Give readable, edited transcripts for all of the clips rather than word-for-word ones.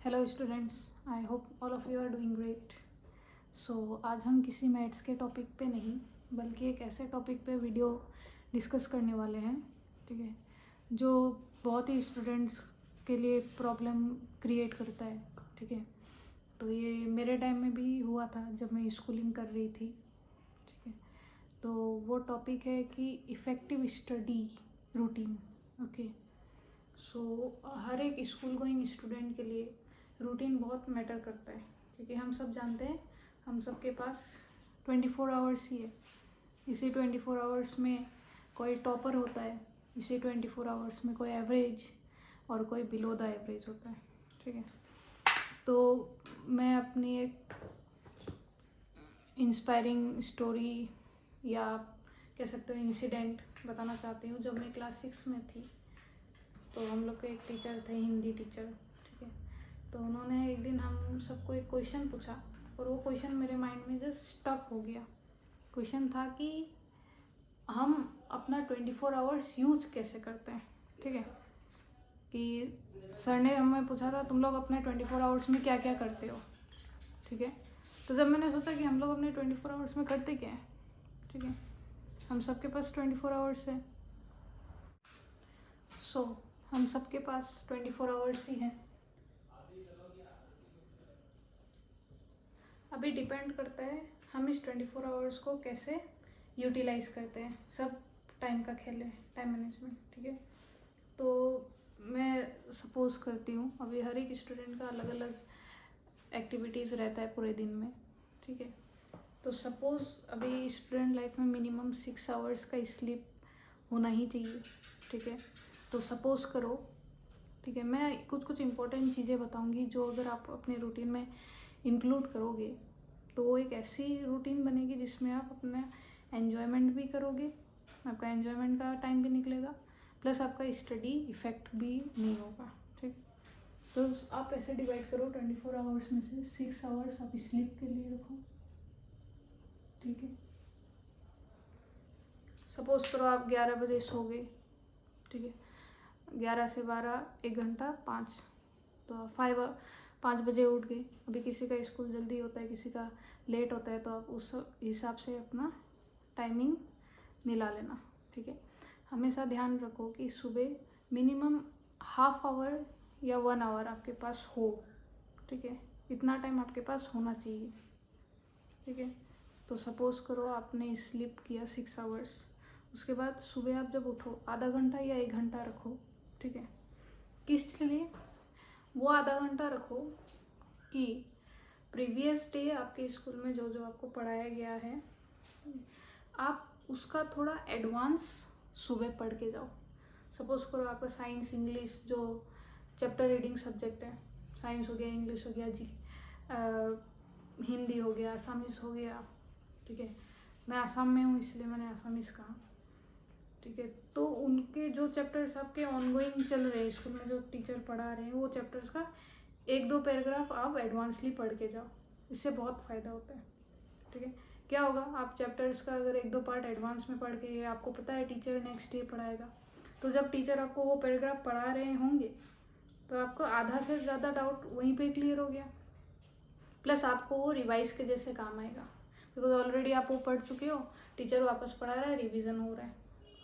Hello students, I hope all of you are doing great. So आज हम किसी maths के टॉपिक पे नहीं बल्कि एक ऐसे टॉपिक पे वीडियो डिस्कस करने वाले हैं, ठीक है, जो बहुत ही स्टूडेंट्स के लिए प्रॉब्लम क्रिएट करता है, ठीक है। तो ये मेरे टाइम में भी हुआ था जब मैं स्कूलिंग कर रही थी, ठीक है। तो वो टॉपिक है कि इफ़ेक्टिव स्टडी रूटीन। ओके, सो हर एक स्कूल गोइंग स्टूडेंट के लिए रूटीन बहुत मैटर करता है, क्योंकि हम सब जानते हैं हम सब के पास 24 आवर्स ही है। इसी 24 आवर्स में कोई टॉपर होता है, इसी 24 आवर्स में कोई एवरेज और कोई बिलो द एवरेज होता है, ठीक है। तो मैं अपनी एक इंस्पायरिंग स्टोरी या कह सकते हो इंसिडेंट बताना चाहती हूँ। जब मैं क्लास 6 में थी तो हम लोग के एक टीचर थे, हिंदी टीचर, ठीक है। तो उन्होंने एक दिन हम सबको एक क्वेश्चन पूछा और वो क्वेश्चन मेरे माइंड में जस्ट स्टक हो गया। क्वेश्चन था कि हम अपना 24 आवर्स यूज कैसे करते हैं, ठीक है। कि सर ने हमें पूछा था तुम लोग अपने 24 आवर्स में क्या क्या करते हो, ठीक है। तो जब मैंने सोचा कि हम लोग अपने 24 आवर्स में करते क्या है, ठीक है, हम सबके पास 24 आवर्स है। सो हम सबके पास 24 आवर्स ही हैं। अभी डिपेंड करता है हम इस 24 आवर्स को कैसे यूटिलाइज करते हैं। सब टाइम का खेल है, टाइम मैनेजमेंट, ठीक है। तो मैं सपोज करती हूँ, अभी हर एक स्टूडेंट का अलग अलग एक्टिविटीज़ रहता है पूरे दिन में, ठीक है। तो सपोज अभी स्टूडेंट लाइफ में मिनिमम 6 आवर्स का स्लीप होना ही चाहिए, ठीक है। तो सपोज करो, ठीक है, मैं कुछ कुछ इम्पोर्टेंट चीज़ें बताऊंगी जो अगर आप अपने रूटीन में इंक्लूड करोगे तो वो एक ऐसी रूटीन बनेगी जिसमें आप अपना एन्जॉयमेंट भी करोगे, आपका एन्जॉयमेंट का टाइम भी निकलेगा, प्लस आपका स्टडी इफेक्ट भी नहीं होगा, ठीक। तो आप ऐसे डिवाइड करो, 24 आवर्स में से 6 आवर्स आप स्लीप के लिए रखो, ठीक है। सपोज करो आप 11 बजे सो गए, ठीक है, 11 से 12 1 घंटा 5, तो 5 बजे उठ गए। अभी किसी का स्कूल जल्दी होता है, किसी का लेट होता है, तो आप उस हिसाब से अपना टाइमिंग मिला लेना, ठीक है। हमेशा ध्यान रखो कि सुबह मिनिमम हाफ आवर या 1 आवर आपके पास हो, ठीक है। इतना टाइम आपके पास होना चाहिए, ठीक है। तो सपोज़ करो आपने स्लीप किया 6 आवर्स, उसके बाद सुबह आप जब उठो आधा घंटा या 1 घंटा रखो, ठीक है। किस लिए वो आधा घंटा रखो कि प्रीवियस डे आपके स्कूल में जो जो आपको पढ़ाया गया है आप उसका थोड़ा एडवांस सुबह पढ़ के जाओ। सपोज़ करो आपका साइंस इंग्लिश जो चैप्टर रीडिंग सब्जेक्ट है, साइंस हो गया, इंग्लिश हो गया, हिंदी हो गया, आसामीज़ हो गया, ठीक है। मैं आसाम में हूँ इसलिए मैंने आसामीज़ कहा, ठीक है। तो उनके जो चैप्टर्स आपके ऑनगोइंग चल रहे हैं स्कूल में, जो टीचर पढ़ा रहे हैं, वो चैप्टर्स का 1-2 पैराग्राफ आप एडवांसली पढ़ के जाओ, इससे बहुत फ़ायदा होता है, ठीक है। क्या होगा, आप चैप्टर्स का अगर 1-2 पार्ट एडवांस में पढ़ के, आपको पता है टीचर नेक्स्ट डे पढ़ाएगा, तो जब टीचर आपको वो पैराग्राफ पढ़ा रहे होंगे तो आपको आधा से ज़्यादा डाउट वहीं पे क्लियर हो गया, प्लस आपको वो रिवाइज के जैसे काम आएगा, बिकॉज ऑलरेडी आप वो पढ़ चुके हो, टीचर वापस पढ़ा रहा है, रिविज़न हो रहा है,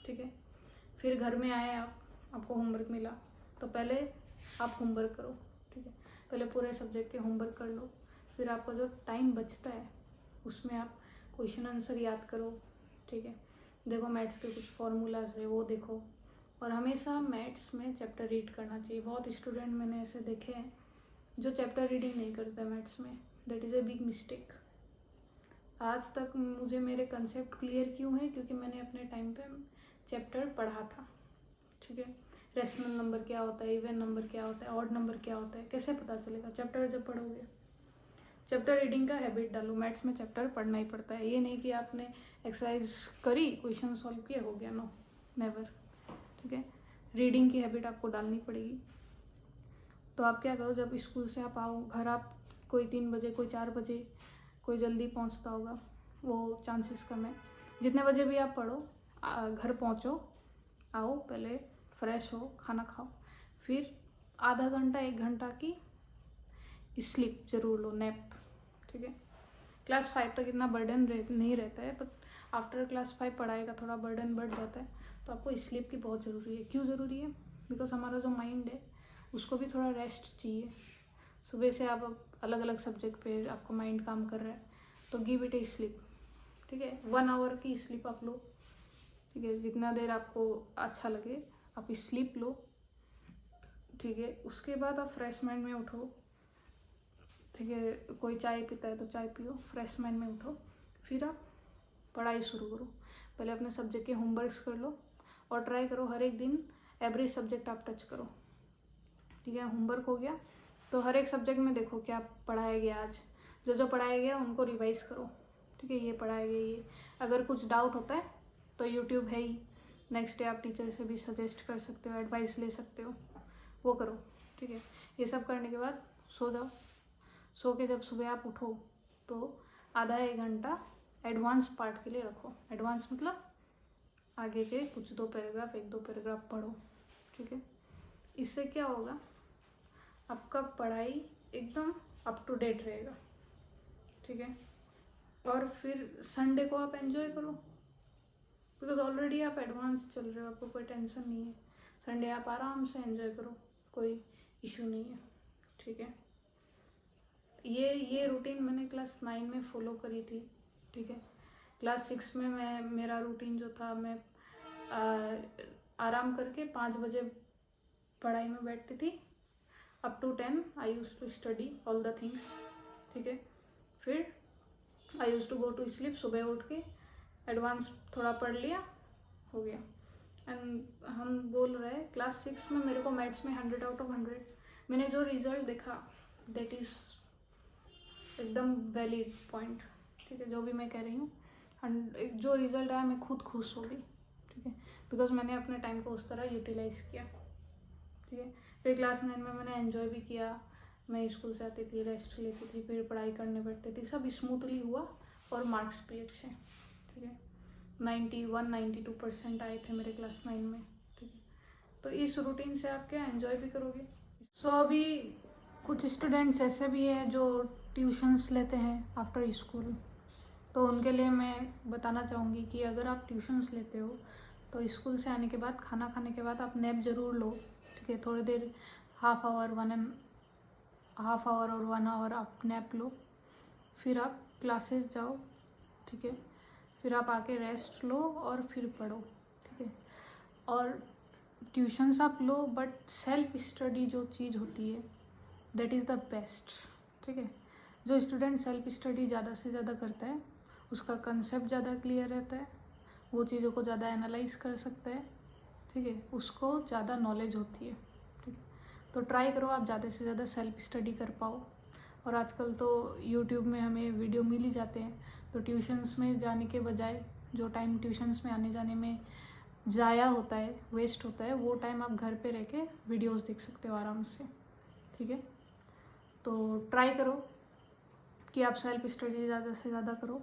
ठीक है। फिर घर में आए आपको होमवर्क मिला, तो पहले आप होमवर्क करो, ठीक है। पहले पूरे सब्जेक्ट के होमवर्क कर लो, फिर आपका जो टाइम बचता है उसमें आप क्वेश्चन आंसर याद करो, ठीक है। देखो मैथ्स के कुछ फॉर्मूलाज है वो देखो, और हमेशा मैथ्स में चैप्टर रीड करना चाहिए। बहुत स्टूडेंट मैंने ऐसे देखे हैं जो चैप्टर रीडिंग नहीं करते मैथ्स में, that is a big mistake. आज तक मुझे मेरे कंसेप्ट क्लियर क्यों है, क्योंकि मैंने अपने टाइम पे चैप्टर पढ़ा था, ठीक है। रेशनल नंबर क्या होता है, इवन नंबर क्या होता है, ऑड नंबर क्या होता है, कैसे पता चलेगा, चैप्टर जब पढ़ोगे। चैप्टर रीडिंग का हैबिट डालो, मैथ्स में चैप्टर पढ़ना ही पड़ता है। ये नहीं कि आपने एक्सरसाइज करी, क्वेश्चन सॉल्व किया, हो गया, नो, नेवर, ठीक है। रीडिंग की हैबिट आपको डालनी पड़ेगी। तो आप क्या करो, जब स्कूल से आप आओ घर, आप कोई 3 बजे, कोई 4 बजे, कोई जल्दी पहुंचता होगा, वो चांसेस कम है। जितने बजे भी आप पढ़ो, घर पहुंचो, आओ, पहले फ्रेश हो, खाना खाओ, फिर आधा घंटा 1 घंटा की स्लीप जरूर लो, नैप, ठीक है। क्लास 5 तक इतना बर्डन नहीं रहता है, बट आफ्टर क्लास 5 पढ़ाई का थोड़ा बर्डन बढ़ जाता है, तो आपको स्लीप की बहुत ज़रूरी है। क्यों ज़रूरी है? बिकॉज हमारा जो माइंड है उसको भी थोड़ा रेस्ट चाहिए। सुबह से आप अलग अलग सब्जेक्ट पे आपको माइंड काम कर रहा है, तो गिव इट ए स्लीप, ठीक है। 1 आवर की स्लीप आप लो, ठीक है, जितना देर आपको अच्छा लगे आप स्लीप लो, ठीक है। उसके बाद आप फ्रेश माइंड में उठो, ठीक है। कोई चाय पीता है तो चाय पियो, फ्रेश माइंड में उठो, फिर आप पढ़ाई शुरू करो। पहले अपने सब्जेक्ट के होमवर्क्स कर लो और ट्राई करो हर एक दिन एवरी सब्जेक्ट आप टच करो, ठीक है। होमवर्क हो गया तो हर एक सब्जेक्ट में देखो क्या पढ़ाया गया आज, जो पढ़ाया गया उनको रिवाइज करो, ठीक है। ये पढ़ाया गया, ये अगर कुछ डाउट होता है तो यूट्यूब है ही, नेक्स्ट डे आप टीचर से भी सजेस्ट कर सकते हो, एडवाइस ले सकते हो, वो करो, ठीक है। ये सब करने के बाद सो जाओ। सो के जब सुबह आप उठो तो आधा 1 घंटा एडवांस पार्ट के लिए रखो। एडवांस मतलब आगे के कुछ 2 पैराग्राफ, 1-2 पैराग्राफ पढ़ो, ठीक है। इससे क्या होगा, आपका पढ़ाई एकदम अप टू डेट रहेगा, ठीक है। और फिर संडे को आप एंजॉय करो, बिकॉज ऑलरेडी आप एडवांस चल रहे हो, आपको कोई टेंशन नहीं है। संडे आप आराम से एंजॉय करो, कोई इशू नहीं है, ठीक है। ये रूटीन मैंने क्लास 9 में फॉलो करी थी, ठीक है। क्लास 6 में मेरा रूटीन जो था, मैं आराम करके 5 बजे पढ़ाई में बैठती थी। Up to 10 I used to study all the things, ठीक है। फिर I used to go to sleep, सुबह उठ के एडवांस थोड़ा पढ़ लिया, हो गया। एंड हम बोल रहे हैं क्लास 6 में मेरे को मैथ्स में 100 आउट ऑफ 100, मैंने जो रिजल्ट देखा दैट इज़ एकदम वैलिड पॉइंट, ठीक है। जो भी मैं कह रही हूँ, जो रिजल्ट आया मैं खुद खुश हो गई, ठीक है, बिकॉज मैंने अपने टाइम को उस तरह यूटिलाइज़ किया, ठीक है। फिर क्लास 9 में मैंने एंजॉय भी किया, मैं स्कूल से आती थी, रेस्ट लेती थी, फिर पढ़ाई करने बैठती थी, सब स्मूथली हुआ और मार्क्स भी अच्छे, ठीक है। 91-92% आए थे मेरे क्लास 9 में, ठीक है। तो इस रूटीन से आप क्या एंजॉय भी करोगे। सो अभी कुछ स्टूडेंट्स ऐसे भी हैं जो ट्यूशन्स लेते हैं आफ्टर स्कूल, तो उनके लिए मैं बताना चाहूँगी कि अगर आप ट्यूशन्स लेते हो तो स्कूल से आने के बाद, खाना खाने के बाद आप नैप ज़रूर लो, ठीक है। थोड़ी देर हाफ आवर और 1 आवर आप नैप लो, फिर आप क्लासेस जाओ, ठीक है। फिर आप आके रेस्ट लो और फिर पढ़ो, ठीक है। और ट्यूशन्स आप लो, बट सेल्फ स्टडी जो चीज़ होती है दैट इज़ द बेस्ट, ठीक है। जो स्टूडेंट सेल्फ स्टडी ज़्यादा से ज़्यादा करता है उसका कंसेप्ट ज़्यादा क्लियर रहता है, वो चीज़ों को ज़्यादा एनालाइज कर सकता है, ठीक है, उसको ज़्यादा नॉलेज होती है, ठीक है। तो ट्राई करो आप ज़्यादा से ज़्यादा सेल्फ स्टडी कर पाओ। और आजकल तो यूट्यूब में हमें वीडियो मिल ही जाते हैं, तो ट्यूशन्स में जाने के बजाय जो टाइम ट्यूशन्स में आने जाने में ज़ाया होता है, वेस्ट होता है, वो टाइम आप घर पे रह के वीडियोज़ देख सकते हो आराम से, ठीक है। तो ट्राई करो कि आप सेल्फ स्टडी ज़्यादा से ज़्यादा करो।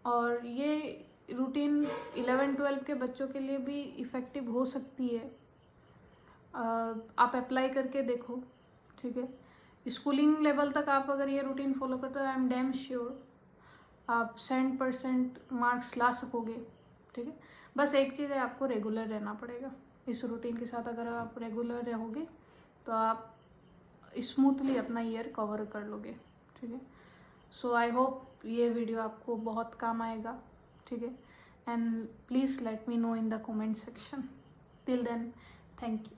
और ये रूटीन 11-12 के बच्चों के लिए भी इफ़ेक्टिव हो सकती है, आप अप्लाई करके देखो, ठीक है। स्कूलिंग लेवल तक आप अगर ये रूटीन फॉलो करते हो, आई एम डैम श्योर आप 100% मार्क्स ला सकोगे, ठीक है। बस एक चीज़ है, आपको रेगुलर रहना पड़ेगा इस रूटीन के साथ। अगर आप रेगुलर रहोगे तो आप स्मूथली अपना ईयर कवर कर लोगे, ठीक है। सो आई होप ये वीडियो आपको बहुत काम आएगा, ठीक है। And please let me know in the comment section. Till then, thank you.